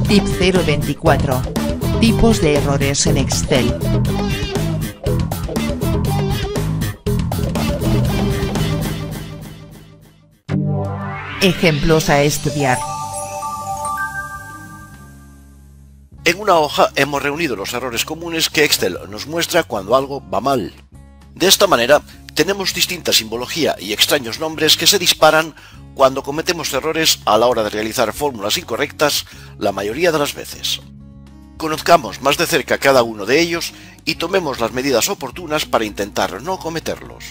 Tip 024. Tipos de errores en Excel. Ejemplos a estudiar. En una hoja hemos reunido los errores comunes que Excel nos muestra cuando algo va mal. De esta manera, tenemos distinta simbología y extraños nombres que se disparan cuando cometemos errores a la hora de realizar fórmulas incorrectas la mayoría de las veces. Conozcamos más de cerca cada uno de ellos y tomemos las medidas oportunas para intentar no cometerlos.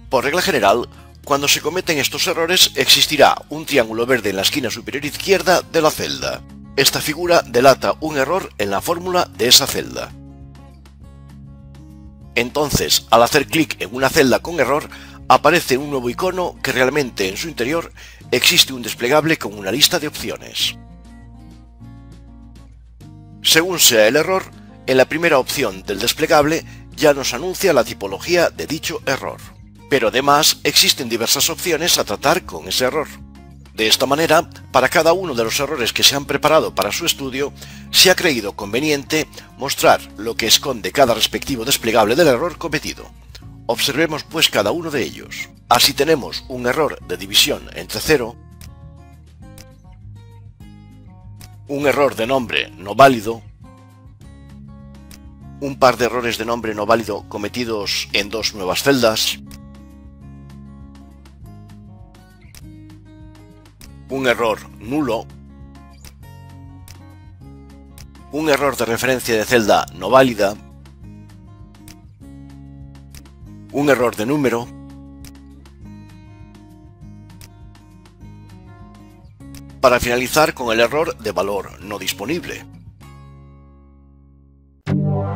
Por regla general, cuando se cometen estos errores existirá un triángulo verde en la esquina superior izquierda de la celda. Esta figura delata un error en la fórmula de esa celda. Entonces, al hacer clic en una celda con error, aparece un nuevo icono que realmente en su interior existe un desplegable con una lista de opciones. Según sea el error, en la primera opción del desplegable ya nos anuncia la tipología de dicho error. Pero además existen diversas opciones a tratar con ese error. De esta manera, para cada uno de los errores que se han preparado para su estudio, se ha creído conveniente mostrar lo que esconde cada respectivo desplegable del error cometido. Observemos pues cada uno de ellos. Así tenemos un error de división entre 0, un error de nombre no válido, un par de errores de nombre no válido cometidos en dos nuevas celdas, un error nulo, un error de referencia de celda no válida, un error de número, para finalizar con el error de valor no disponible.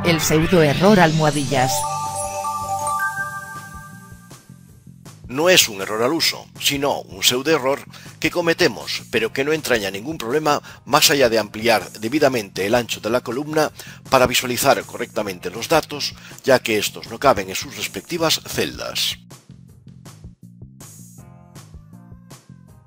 El pseudoerror almohadillas. No es un error al uso, sino un pseudoerror que cometemos, pero que no entraña ningún problema más allá de ampliar debidamente el ancho de la columna para visualizar correctamente los datos, ya que estos no caben en sus respectivas celdas.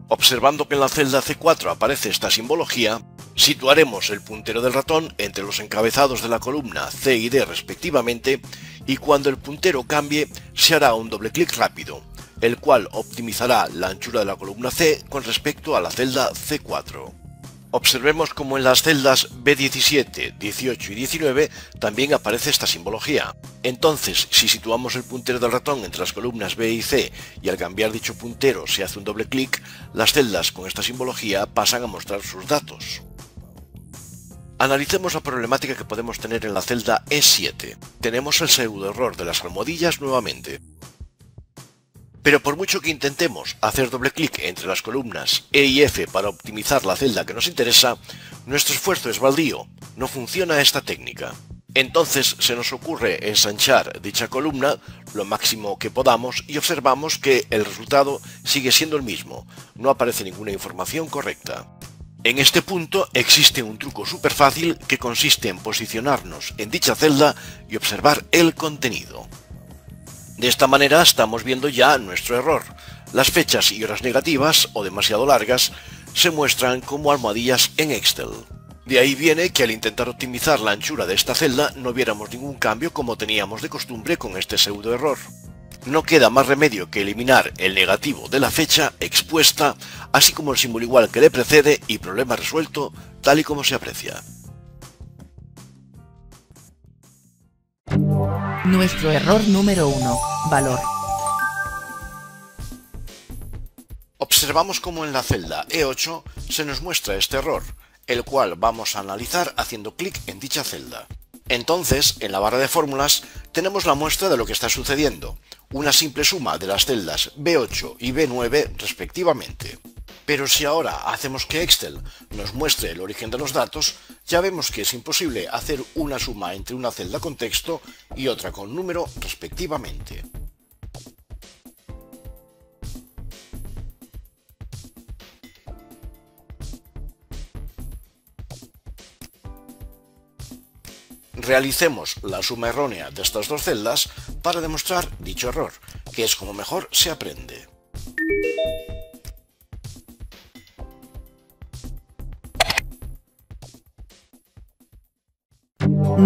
Observando que en la celda C4 aparece esta simbología, situaremos el puntero del ratón entre los encabezados de la columna C y D respectivamente, y cuando el puntero cambie se hará un doble clic rápido, el cual optimizará la anchura de la columna C con respecto a la celda C4. Observemos cómo en las celdas B17, 18 y 19 también aparece esta simbología. Entonces, si situamos el puntero del ratón entre las columnas B y C y al cambiar dicho puntero se hace un doble clic, las celdas con esta simbología pasan a mostrar sus datos. Analicemos la problemática que podemos tener en la celda E7. Tenemos el pseudoerror de las almohadillas nuevamente. Pero por mucho que intentemos hacer doble clic entre las columnas E y F para optimizar la celda que nos interesa, nuestro esfuerzo es baldío, no funciona esta técnica. Entonces se nos ocurre ensanchar dicha columna lo máximo que podamos y observamos que el resultado sigue siendo el mismo, no aparece ninguna información correcta. En este punto existe un truco súper fácil que consiste en posicionarnos en dicha celda y observar el contenido. De esta manera estamos viendo ya nuestro error. Las fechas y horas negativas o demasiado largas se muestran como almohadillas en Excel. De ahí viene que al intentar optimizar la anchura de esta celda no viéramos ningún cambio como teníamos de costumbre con este pseudoerror. No queda más remedio que eliminar el negativo de la fecha expuesta, así como el símbolo igual que le precede y problema resuelto tal y como se aprecia. Nuestro error número 1. Valor. Observamos cómo en la celda E8 se nos muestra este error, el cual vamos a analizar haciendo clic en dicha celda. Entonces, en la barra de fórmulas, tenemos la muestra de lo que está sucediendo, una simple suma de las celdas B8 y B9 respectivamente. Pero si ahora hacemos que Excel nos muestre el origen de los datos, ya vemos que es imposible hacer una suma entre una celda con texto y otra con número respectivamente. Realicemos la suma errónea de estas dos celdas para demostrar dicho error, que es como mejor se aprende.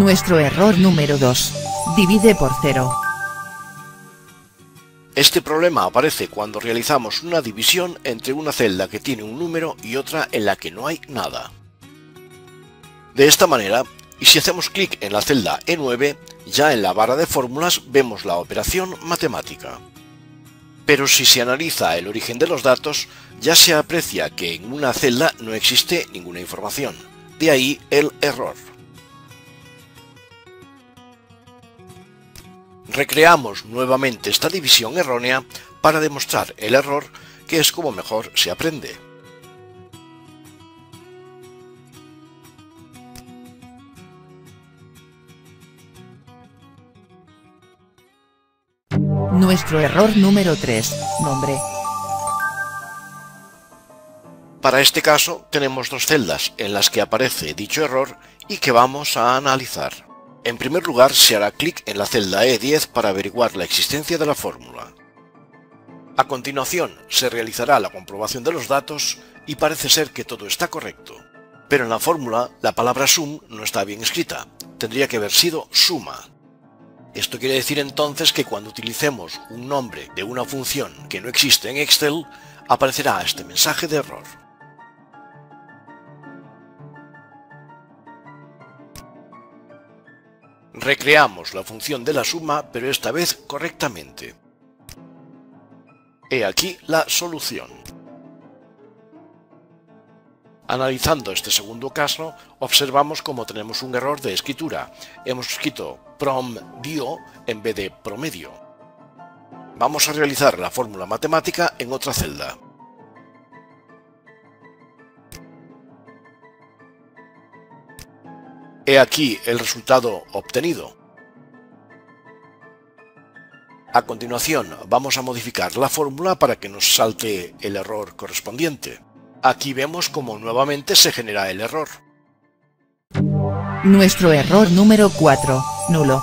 Nuestro error número 2. Divide por 0. Este problema aparece cuando realizamos una división entre una celda que tiene un número y otra en la que no hay nada. De esta manera, y si hacemos clic en la celda E9, ya en la barra de fórmulas vemos la operación matemática. Pero si se analiza el origen de los datos, ya se aprecia que en una celda no existe ninguna información. De ahí el error. Recreamos nuevamente esta división errónea para demostrar el error, que es como mejor se aprende. Nuestro error número 3. Nombre. Para este caso tenemos dos celdas en las que aparece dicho error y que vamos a analizar. En primer lugar, se hará clic en la celda E10 para averiguar la existencia de la fórmula. A continuación, se realizará la comprobación de los datos y parece ser que todo está correcto. Pero en la fórmula, la palabra sum no está bien escrita. Tendría que haber sido suma. Esto quiere decir entonces que cuando utilicemos un nombre de una función que no existe en Excel, aparecerá este mensaje de error. Recreamos la función de la suma, pero esta vez correctamente. He aquí la solución. Analizando este segundo caso, observamos cómo tenemos un error de escritura. Hemos escrito PROMDIO en vez de promedio. Vamos a realizar la fórmula matemática en otra celda. He aquí el resultado obtenido. A continuación vamos a modificar la fórmula para que nos salte el error correspondiente. Aquí vemos cómo nuevamente se genera el error. Nuestro error número 4. Nulo.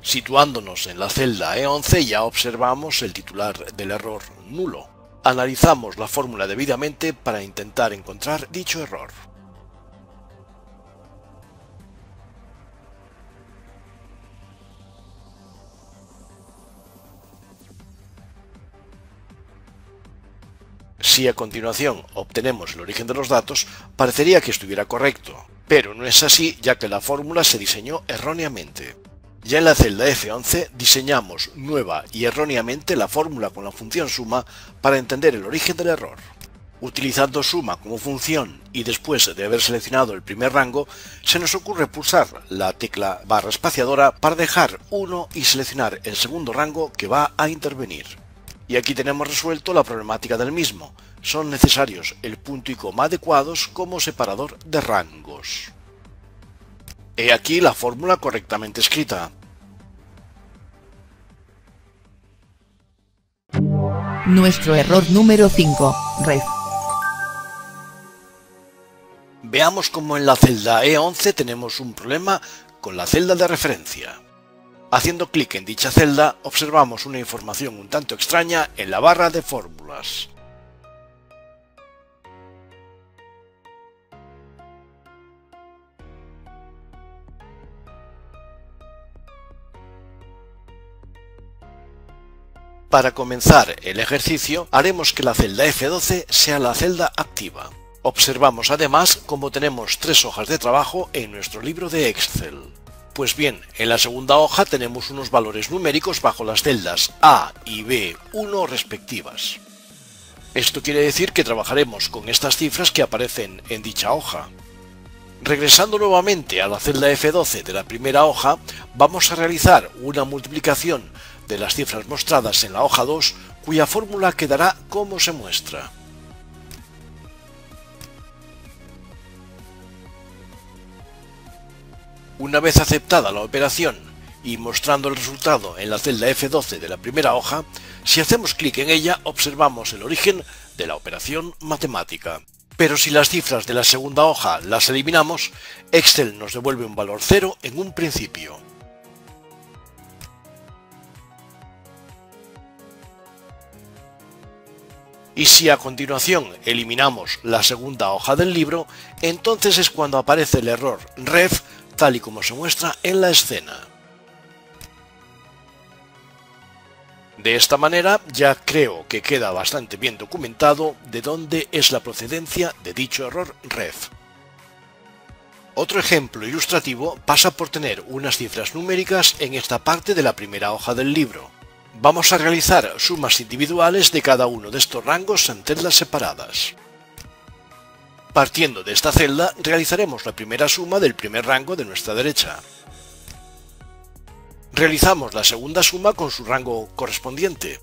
Situándonos en la celda E11 ya observamos el titular del error nulo. Analizamos la fórmula debidamente para intentar encontrar dicho error. Si a continuación obtenemos el origen de los datos, parecería que estuviera correcto, pero no es así, ya que la fórmula se diseñó erróneamente. Ya en la celda F11 diseñamos nueva y erróneamente la fórmula con la función suma para entender el origen del error. Utilizando suma como función y después de haber seleccionado el primer rango, se nos ocurre pulsar la tecla barra espaciadora para dejar 1 y seleccionar el segundo rango que va a intervenir. Y aquí tenemos resuelto la problemática del mismo. Son necesarios el punto y coma adecuados como separador de rangos. He aquí la fórmula correctamente escrita. Nuestro error número 5. Ref. Veamos cómo en la celda E11 tenemos un problema con la celda de referencia. Haciendo clic en dicha celda, observamos una información un tanto extraña en la barra de fórmulas. Para comenzar el ejercicio, haremos que la celda F12 sea la celda activa. Observamos además cómo tenemos 3 hojas de trabajo en nuestro libro de Excel. Pues bien, en la segunda hoja tenemos unos valores numéricos bajo las celdas A y B1 respectivas. Esto quiere decir que trabajaremos con estas cifras que aparecen en dicha hoja. Regresando nuevamente a la celda F12 de la primera hoja, vamos a realizar una multiplicación de las cifras mostradas en la hoja 2, cuya fórmula quedará como se muestra. Una vez aceptada la operación y mostrando el resultado en la celda F12 de la primera hoja, si hacemos clic en ella observamos el origen de la operación matemática. Pero si las cifras de la segunda hoja las eliminamos, Excel nos devuelve un valor 0 en un principio. Y si a continuación eliminamos la segunda hoja del libro, entonces es cuando aparece el error ref tal y como se muestra en la escena. De esta manera ya creo que queda bastante bien documentado de dónde es la procedencia de dicho error ref. Otro ejemplo ilustrativo pasa por tener unas cifras numéricas en esta parte de la primera hoja del libro. Vamos a realizar sumas individuales de cada uno de estos rangos en celdas separadas. Partiendo de esta celda, realizaremos la primera suma del primer rango de nuestra derecha. Realizamos la segunda suma con su rango correspondiente.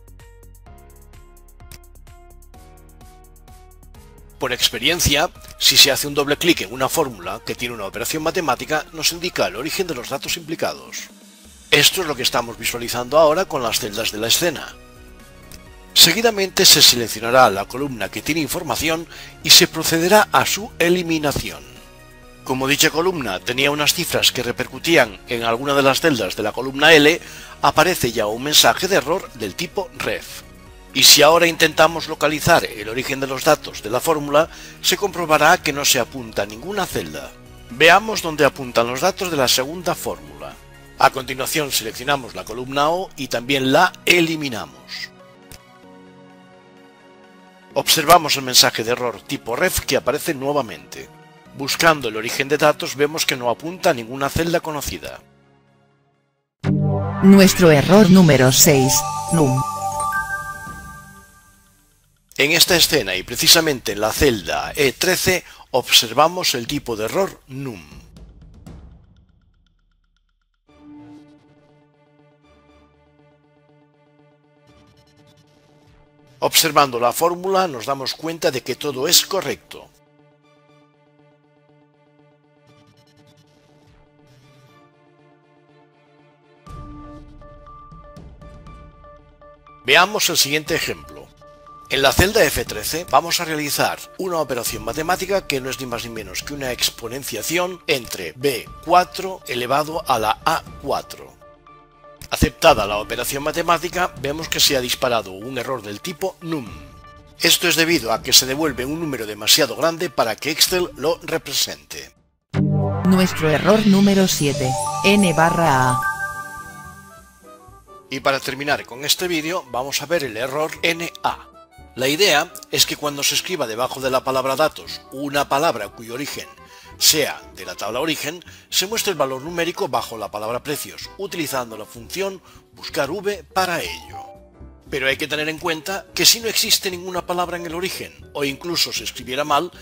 Por experiencia, si se hace un doble clic en una fórmula que tiene una operación matemática, nos indica el origen de los datos implicados. Esto es lo que estamos visualizando ahora con las celdas de la escena. Seguidamente se seleccionará la columna que tiene información y se procederá a su eliminación. Como dicha columna tenía unas cifras que repercutían en alguna de las celdas de la columna L, aparece ya un mensaje de error del tipo ref. Y si ahora intentamos localizar el origen de los datos de la fórmula, se comprobará que no se apunta a ninguna celda. Veamos dónde apuntan los datos de la segunda fórmula. A continuación seleccionamos la columna O y también la eliminamos. Observamos el mensaje de error tipo ref que aparece nuevamente. Buscando el origen de datos vemos que no apunta a ninguna celda conocida. Nuestro error número 6, num. En esta escena y precisamente en la celda E13 observamos el tipo de error num. Observando la fórmula nos damos cuenta de que todo es correcto. Veamos el siguiente ejemplo. En la celda F13 vamos a realizar una operación matemática que no es ni más ni menos que una exponenciación entre B4 elevado a la A4. Aceptada la operación matemática, vemos que se ha disparado un error del tipo num. Esto es debido a que se devuelve un número demasiado grande para que Excel lo represente. Nuestro error número 7, n/a. Y para terminar con este vídeo vamos a ver el error NA. La idea es que cuando se escriba debajo de la palabra datos una palabra cuyo origen sea de la tabla origen, se muestre el valor numérico bajo la palabra precios, utilizando la función buscar v para ello. Pero hay que tener en cuenta que si no existe ninguna palabra en el origen, o incluso se escribiera mal,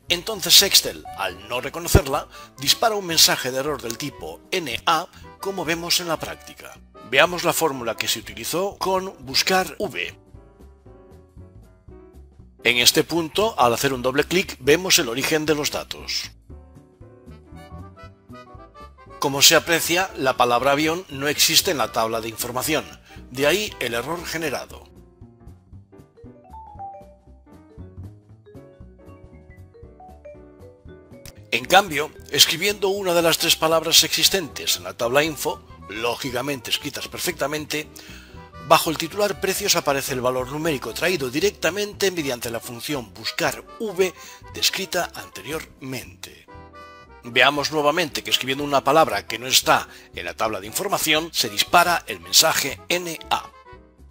entonces Excel, al no reconocerla, dispara un mensaje de error del tipo NA, como vemos en la práctica. Veamos la fórmula que se utilizó con buscar v. En este punto, al hacer un doble clic, vemos el origen de los datos. Como se aprecia, la palabra avión no existe en la tabla de información, de ahí el error generado. En cambio, escribiendo una de las tres palabras existentes en la tabla info, lógicamente escritas perfectamente, bajo el titular precios aparece el valor numérico traído directamente mediante la función buscar v descrita anteriormente. Veamos nuevamente que escribiendo una palabra que no está en la tabla de información se dispara el mensaje NA.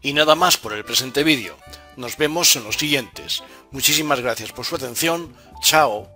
Y nada más por el presente vídeo. Nos vemos en los siguientes. Muchísimas gracias por su atención. Chao.